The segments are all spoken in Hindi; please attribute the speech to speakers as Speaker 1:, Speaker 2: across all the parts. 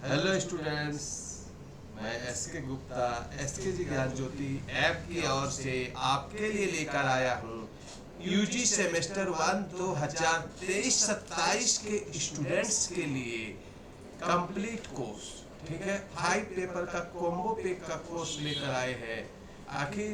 Speaker 1: हेलो स्टूडेंट्स, मैं एसके गुप्ता एसके जी ज्ञान ज्योति ऐप की ओर से आपके लिए लेकर आया हूँ यूजी सेमेस्टर 1 2023-27 के स्टूडेंट्स के लिए कंप्लीट कोर्स। ठीक है, 5 पेपर का कॉम्बो पैक का कोर्स लेकर आए हैं। आखिर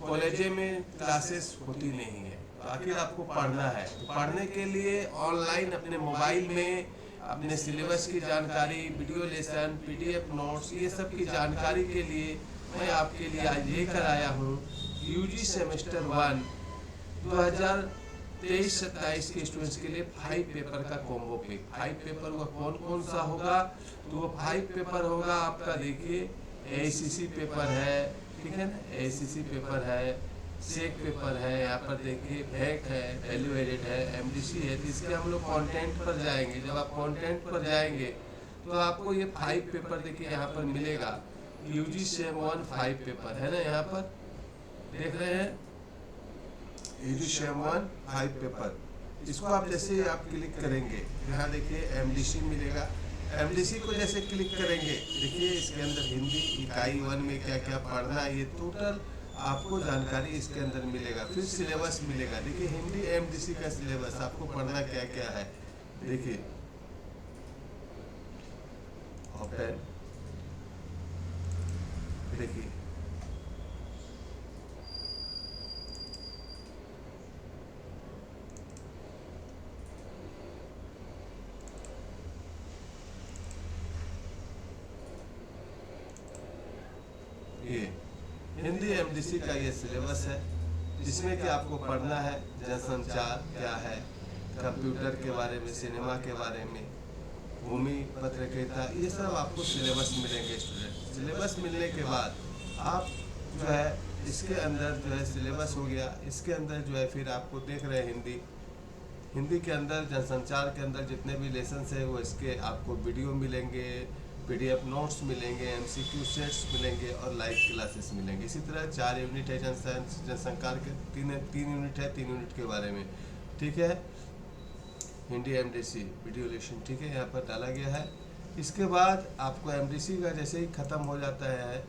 Speaker 1: कॉलेज में क्लासेस होती नहीं है तो आखिर आपको पढ़ना है, तो पढ़ने के लिए ऑनलाइन अपने मोबाइल में अपने सिलेबस की जानकारी, वीडियो लेसन, पीडीएफ नोट्स, ये सब की जानकारी के लिए मैं आपके लिए आज लेकर आया हूँ यूजी सेमेस्टर 1 2023-27 के स्टूडेंट्स के लिए 5 पेपर का कॉम्बो पैक। 5 पेपर वह कौन कौन सा होगा? तो वो 5 पेपर होगा आपका, देखिए, एसीसी पेपर है, ठीक है ना, एसीसी पेपर है, सेक पेपर है, यहाँ पर देखिए भैक है, वैल्यू एडेड है, एमडीसी है। तो इसके हम लोग कंटेंट पर जाएंगे। जब आप कंटेंट पर जाएंगे तो आपको ये 5 पेपर देखिए यहाँ पर मिलेगा। यूजी सेम 1 5 पेपर है ना, यहाँ पर देख रहे हैं, यूजी सेम 1 5 पेपर। इसको आप जैसे आप क्लिक करेंगे, यहाँ देखिए एमडीसी मिलेगा। एमडीसी को जैसे क्लिक करेंगे, देखिए इसके अंदर हिंदी इकाई 1 में क्या क्या पढ़ना है, ये टोटल आपको जानकारी इसके अंदर मिलेगा। फिर सिलेबस मिलेगा, देखिए हिंदी एमडीसी का सिलेबस आपको पढ़ना क्या क्या है। देखिए ओपन, देखिए ये हिंदी एमडीसी का ये सिलेबस है, जिसमें कि आपको पढ़ना है जनसंचार क्या है, कंप्यूटर के बारे में, सिनेमा के बारे में, भूमि पत्रकारिता, ये सब आपको सिलेबस मिलेंगे स्टूडेंट। सिलेबस मिलने के बाद आप जो है इसके अंदर जो है सिलेबस हो गया, इसके अंदर जो है फिर आपको देख रहे हैं हिंदी के अंदर जनसंचार के अंदर जितने भी लेसन है वो इसके आपको वीडियो मिलेंगे, पीडीएफ नोट्स मिलेंगे, एमसीक्यू सेट्स मिलेंगे और लाइव क्लासेस मिलेंगे। इसी तरह 4 यूनिट है जनसंचार के, तीन यूनिट है, 3 यूनिट के बारे में, ठीक है। हिंदी एमडीसी वीडियो लेसन, ठीक है, यहाँ पर डाला गया है। इसके बाद आपको एमडीसी का जैसे ही ख़त्म हो जाता है,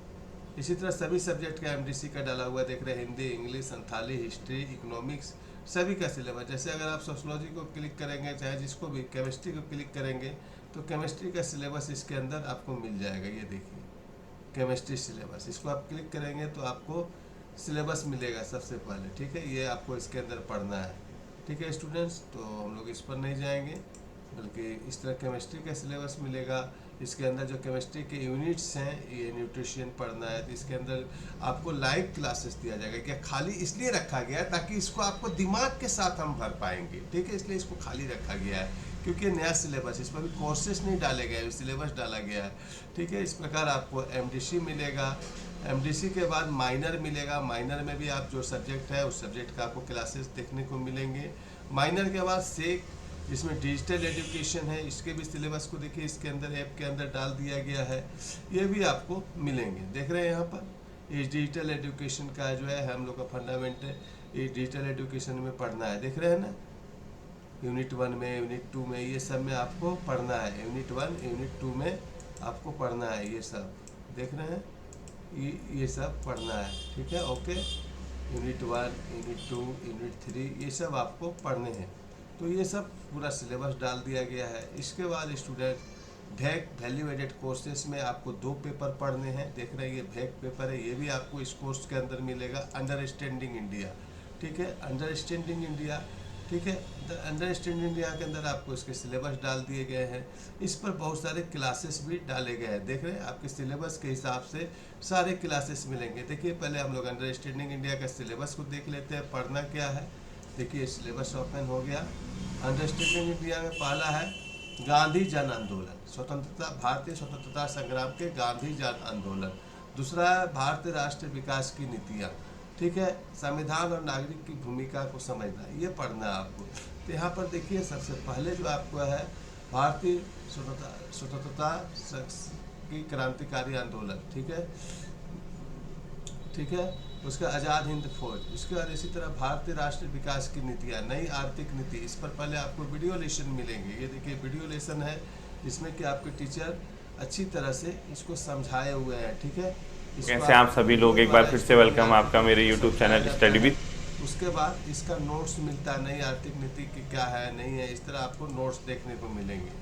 Speaker 1: इसी तरह सभी सब्जेक्ट का एमडीसी का डाला हुआ देख रहे हैं, Hindi, English, Santhali, history, economics, सभी का सिलेबस। जैसे अगर आप सोशलॉजी को क्लिक करेंगे, चाहे जिसको भी, केमिस्ट्री को क्लिक करेंगे तो केमिस्ट्री का सिलेबस इसके अंदर आपको मिल जाएगा। ये देखिए केमिस्ट्री सिलेबस, इसको आप क्लिक करेंगे तो आपको सिलेबस मिलेगा सबसे पहले, ठीक है। ये आपको इसके अंदर पढ़ना है, ठीक है स्टूडेंट्स। तो हम लोग इस पर नहीं जाएंगे, बल्कि इस तरह केमिस्ट्री का सिलेबस मिलेगा। इसके अंदर जो केमिस्ट्री के यूनिट्स हैं, ये न्यूट्रिशन पढ़ना है तो इसके अंदर आपको लाइव क्लासेस दिया जाएगा। क्या खाली इसलिए रखा गया है ताकि इसको आपको दिमाग के साथ हम भर पाएंगे, ठीक है, इसलिए इसको खाली रखा गया है, क्योंकि नया सिलेबस, इस पर भी कोर्सेस नहीं डाले गए, सिलेबस डाला गया है, ठीक है। इस प्रकार आपको एमडीसी मिलेगा। एमडीसी के बाद माइनर मिलेगा। माइनर में भी आप जो सब्जेक्ट है उस सब्जेक्ट का आपको क्लासेस देखने को मिलेंगे। माइनर के बाद सेक, जिसमें डिजिटल एजुकेशन है, इसके भी सिलेबस को देखिए इसके अंदर ऐप के अंदर डाल दिया गया है, ये भी आपको मिलेंगे। देख रहे हैं यहाँ पर, ये डिजिटल एजुकेशन का जो है हम लोग का फंडामेंट है, ये डिजिटल एजुकेशन में पढ़ना है, देख रहे हैं ना, यूनिट 1 में, यूनिट 2 में, ये सब में आपको पढ़ना है। यूनिट 1 यूनिट 2 में आपको पढ़ना है, ये सब देख रहे हैं, ये सब पढ़ना है, ठीक है, ओके। यूनिट 1 यूनिट 2 यूनिट 3 ये सब आपको पढ़ने हैं। तो ये सब पूरा सिलेबस डाल दिया गया है। इसके बाद स्टूडेंट भैक वैल्यू एडेड कोर्सेज में आपको 2 पेपर पढ़ने हैं, देख रहे हैं ये भैक पेपर है, ये भी आपको इस कोर्स के अंदर मिलेगा। अंडरस्टैंडिंग इंडिया, ठीक है, अंडरस्टैंडिंग इंडिया, ठीक है। अंडरस्टैंडिंग इंडिया के अंदर आपको इसके सिलेबस डाल दिए गए हैं। इस पर बहुत सारे क्लासेस भी डाले गए हैं, देख रहे हैं, आपके सिलेबस के हिसाब से सारे क्लासेस मिलेंगे। देखिए पहले हम लोग अंडरस्टैंडिंग इंडिया का सिलेबस को देख लेते हैं, पढ़ना क्या है। देखिए सिलेबस ओपन हो गया। अंडरस्टैंडिंग इंडिया में पहला है गांधी जन आंदोलन, स्वतंत्रता, भारतीय स्वतंत्रता संग्राम के गांधी जन आंदोलन। दूसरा है भारतीय राष्ट्र विकास की नीतियाँ, ठीक है, संविधान और नागरिक की भूमिका को समझना, ये पढ़ना है आपको। तो यहाँ पर देखिए सबसे पहले जो आपको है भारतीय स्वतंत्रता की क्रांतिकारी आंदोलन, ठीक है, ठीक है। उसका आज़ाद हिंद फौज, उसके बाद इसी तरह भारतीय राष्ट्र विकास की नीतियाँ, नई आर्थिक नीति, इस पर पहले आपको वीडियो लेसन मिलेंगे। ये देखिए वीडियो लेसन है, इसमें कि आपके टीचर अच्छी तरह से इसको समझाए हुए हैं, ठीक है।
Speaker 2: कैसे आप सभी लोग, एक बार फिर से वेलकम आपका मेरे यूट्यूब चैनल स्टडी विद।
Speaker 1: उसके बाद इसका नोट्स मिलता है, नई आर्थिक नीति की क्या है नहीं है, इस तरह आपको नोट्स देखने को मिलेंगे।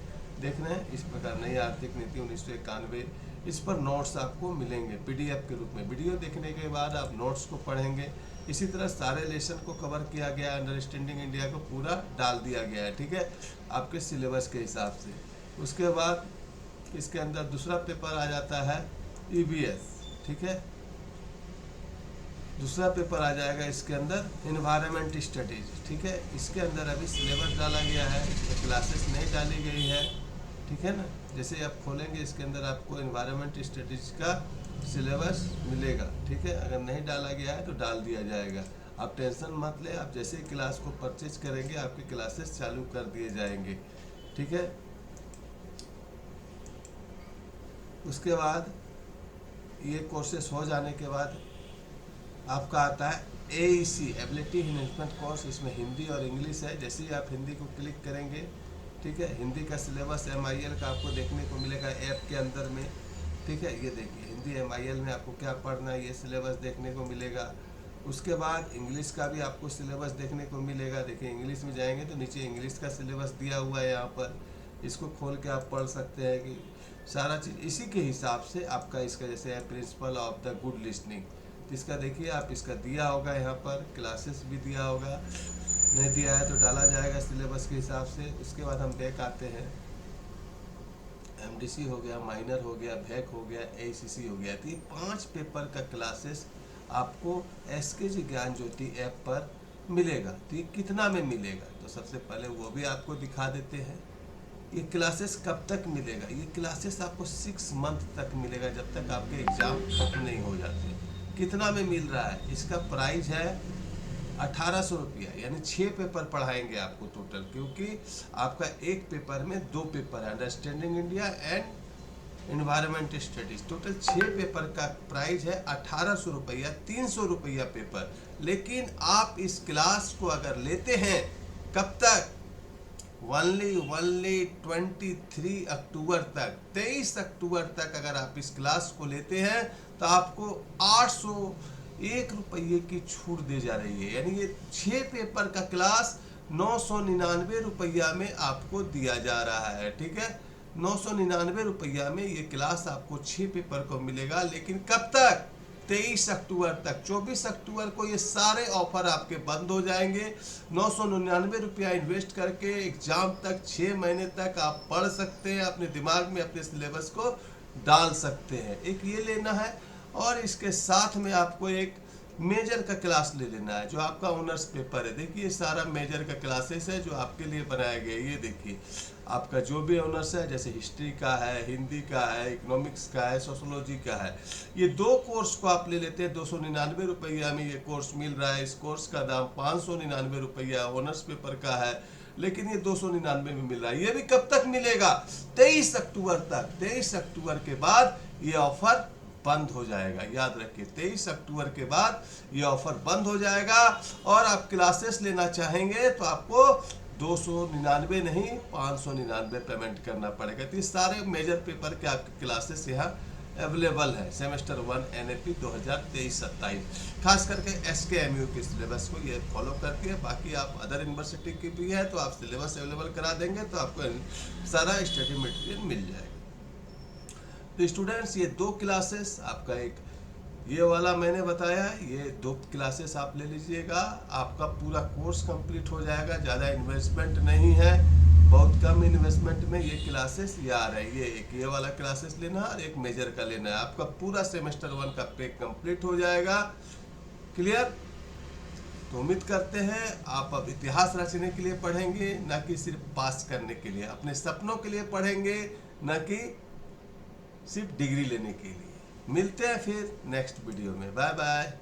Speaker 1: देखना है इस प्रकार नई आर्थिक नीति 1991, इस पर नोट्स आपको मिलेंगे पीडीएफ के रूप में। वीडियो देखने के बाद आप नोट्स को पढ़ेंगे। इसी तरह सारे लेसन को कवर किया गया, अंडरस्टैंडिंग इंडिया को पूरा डाल दिया गया है, ठीक है, आपके सिलेबस के हिसाब से। उसके बाद इसके अंदर दूसरा पेपर आ जाता है ईवीएस, ठीक है। दूसरा पेपर आ जाएगा इसके अंदर एनवायरनमेंट स्टडीज, ठीक है। इसके अंदर अभी सिलेबस डाला गया है, इसमें क्लासेस नहीं डाली गई है, ठीक है ना। जैसे आप खोलेंगे इसके अंदर आपको एनवायरनमेंट स्टडीज का सिलेबस मिलेगा, ठीक है। अगर नहीं डाला गया है तो डाल दिया जाएगा, आप टेंशन मत ले। आप जैसे ही क्लास को परचेज करेंगे आपके क्लासेस चालू कर दिए जाएंगे, ठीक है। उसके बाद ये कोर्सेस हो जाने के बाद आपका आता है AEC एबिलिटी इन्हेंसमेंट कोर्स। इसमें हिंदी और इंग्लिश है। जैसे ही आप हिंदी को क्लिक करेंगे, ठीक है, हिंदी का सिलेबस MIL का आपको देखने को मिलेगा ऐप के अंदर में, ठीक है। ये देखिए हिंदी MIL में आपको क्या पढ़ना है, ये सिलेबस देखने को मिलेगा। उसके बाद इंग्लिश का भी आपको सिलेबस देखने को मिलेगा। देखिए इंग्लिश में जाएंगे तो नीचे इंग्लिश का सिलेबस दिया हुआ है यहाँ पर, इसको खोल के आप पढ़ सकते हैं कि सारा चीज़ इसी के हिसाब से आपका इसका जैसे है principle of the good listening, तो इसका देखिए आप इसका दिया होगा यहाँ पर, क्लासेस भी दिया होगा, नहीं दिया है तो डाला जाएगा सिलेबस के हिसाब से। उसके बाद हम बैक आते हैं, MDC हो गया, माइनर हो गया, भैक हो गया, ACC हो गया। तो ये 5 पेपर का क्लासेस आपको SKG ज्ञान ज्योति ऐप पर मिलेगा। तो ये कितना में मिलेगा, तो सबसे पहले वो भी आपको दिखा देते हैं। ये क्लासेस कब तक मिलेगा, ये क्लासेस आपको 6 मंथ तक मिलेगा, जब तक आपके एग्जाम खत्म नहीं हो जाते। कितना में मिल रहा है, इसका प्राइस है 1800 रुपया, यानी 6 पेपर पढ़ाएंगे आपको टोटल, क्योंकि आपका एक पेपर में 2 पेपर है, understanding India and environment studies. Total 6 paper का प्राइस है 1800 रुपया, 300 रुपया पेपर। लेकिन आप इस क्लास को अगर लेते हैं कब तक, ओनली 23 अक्टूबर तक, 23 अक्टूबर तक अगर आप इस क्लास को लेते हैं तो आपको 801 रुपये की छूट दी जा रही है। यानी ये 6 पेपर का क्लास 999 रुपया में आपको दिया जा रहा है, ठीक है। 999 रुपया में ये क्लास आपको 6 पेपर को मिलेगा। लेकिन कब तक, 23 अक्टूबर तक। 24 अक्टूबर को ये सारे ऑफर आपके बंद हो जाएंगे। 999 रुपया इन्वेस्ट करके एग्जाम तक 6 महीने तक आप पढ़ सकते हैं, अपने दिमाग में अपने सिलेबस को डाल सकते हैं। एक ये लेना है, और इसके साथ में आपको एक मेजर का क्लास ले लेना है, जो आपका ऑनर्स पेपर है। देखिए सारा मेजर का क्लासेस है जो आपके लिए बनाया गया है। ये देखिए आपका जो भी ऑनर्स है, जैसे हिस्ट्री का है, हिंदी का है, इकोनॉमिक्स का है, सोशोलॉजी का है, ये 2 कोर्स को आप ले लेते हैं। 299 रुपया में ये कोर्स मिल रहा है। इस कोर्स का दाम 599 रुपया ऑनर्स पेपर का है, लेकिन ये 299 में मिल रहा है। ये भी कब तक मिलेगा, 23 अक्टूबर तक। 23 अक्टूबर के बाद ये ऑफर बंद हो जाएगा, याद रखिए 23 अक्टूबर के बाद ये ऑफर बंद हो जाएगा। और आप क्लासेस लेना चाहेंगे तो आपको 299 नहीं 599 पेमेंट करना पड़ेगा। तो ये सारे मेजर पेपर के आपके क्लासेस यहाँ अवेलेबल है। सेमेस्टर 1 NAP 2023-27 खास करके SKMU के सिलेबस को ये फॉलो करती है। बाकी आप अदर यूनिवर्सिटी की भी है तो आप सिलेबस अवेलेबल करा देंगे तो आपको सारा स्टडी मटेरियल मिल जाएगा। तो स्टूडेंट्स ये 2 क्लासेस आपका, एक ये वाला मैंने बताया, ये 2 क्लासेस आप ले लीजिएगा, आपका पूरा कोर्स कंप्लीट हो जाएगा। ज़्यादा इन्वेस्टमेंट नहीं है, बहुत कम इन्वेस्टमेंट में ये क्लासेस ये आ रहा है। ये एक ये वाला क्लासेस लेना है और एक मेजर का लेना है, आपका पूरा सेमेस्टर 1 का पैक कंप्लीट हो जाएगा। क्लियर? तो उम्मीद करते हैं आप अब इतिहास रचने के लिए पढ़ेंगे, ना कि सिर्फ पास करने के लिए। अपने सपनों के लिए पढ़ेंगे, ना कि सिर्फ डिग्री लेने के लिए। मिलते हैं फिर नेक्स्ट वीडियो में। Bye bye.